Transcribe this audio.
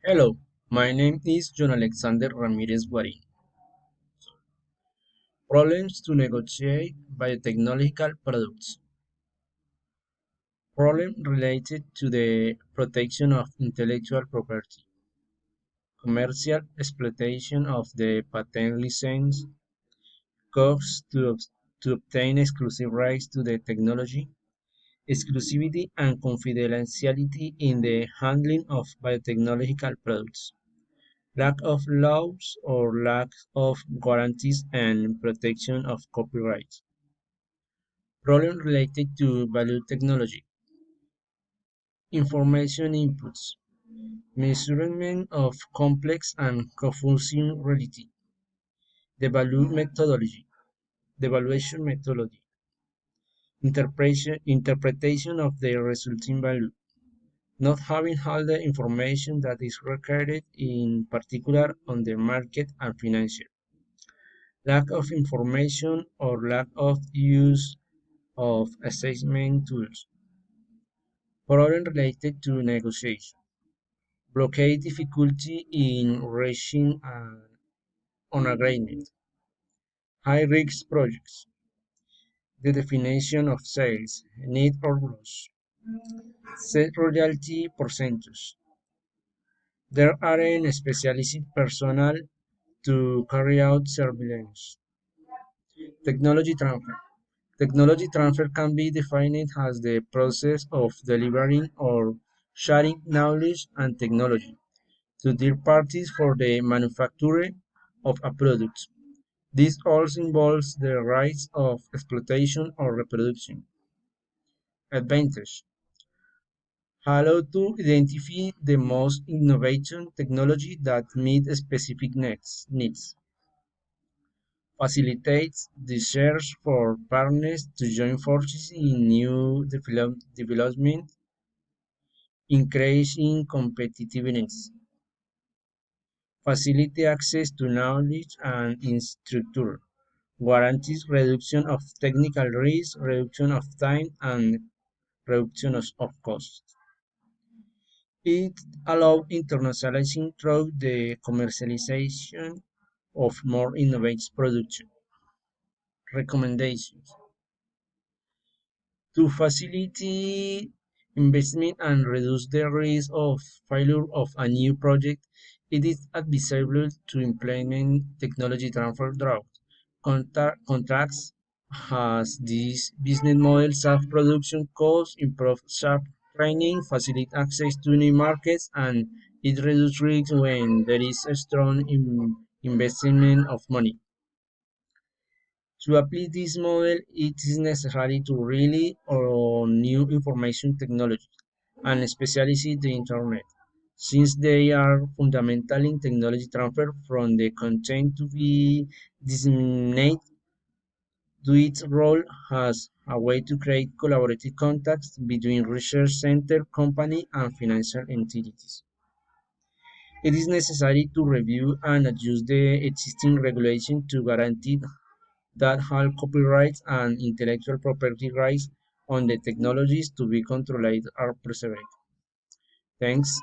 Hello, my name is John Alexander Ramirez Guarin. Problems to negotiate biotechnological products. Problem related to the protection of intellectual property, commercial exploitation of the patent license, costs to obtain exclusive rights to the technology, exclusivity and confidentiality in the handling of biotechnological products. Lack of laws or lack of guarantees and protection of copyright. Problems related to value technology. Information inputs. Measurement of complex and confusing reality. The value methodology. The evaluation methodology. Interpretation of the resulting value. Not having all the information that is required in particular on the market and financial. Lack of information or lack of use of assessment tools. Problem related to negotiation. Blockade difficulty in reaching an agreement. High-risk projects. The definition of sales, need or loss. Set royalty percentage. There aren't specialized personnel to carry out surveillance. Technology transfer. Technology transfer can be defined as the process of delivering or sharing knowledge and technology to third parties for the manufacture of a product. This also involves the rights of exploitation or reproduction. Advantage: allow to identify the most innovative technology that meet specific needs. Facilitates the search for partners to join forces in new development, increasing competitiveness. Facilitate access to knowledge and infrastructure. Guarantees reduction of technical risk, reduction of time, and reduction of costs. It allows internationalizing through the commercialization of more innovative production. Recommendations: to facilitate investment and reduce the risk of failure of a new project, it is advisable to implement technology transfer through contracts as these business models save production costs, improve staff training, facilitate access to new markets, and it reduces risk when there is a strong investment of money. To apply this model, it is necessary to rely on new information technology, and especially the Internet, since they are fundamental in technology transfer from the content to be disseminated to its role as a way to create collaborative contacts between research center, company, and financial entities. It is necessary to review and adjust the existing regulation to guarantee that all copyrights and intellectual property rights on the technologies to be controlled are preserved. Thanks.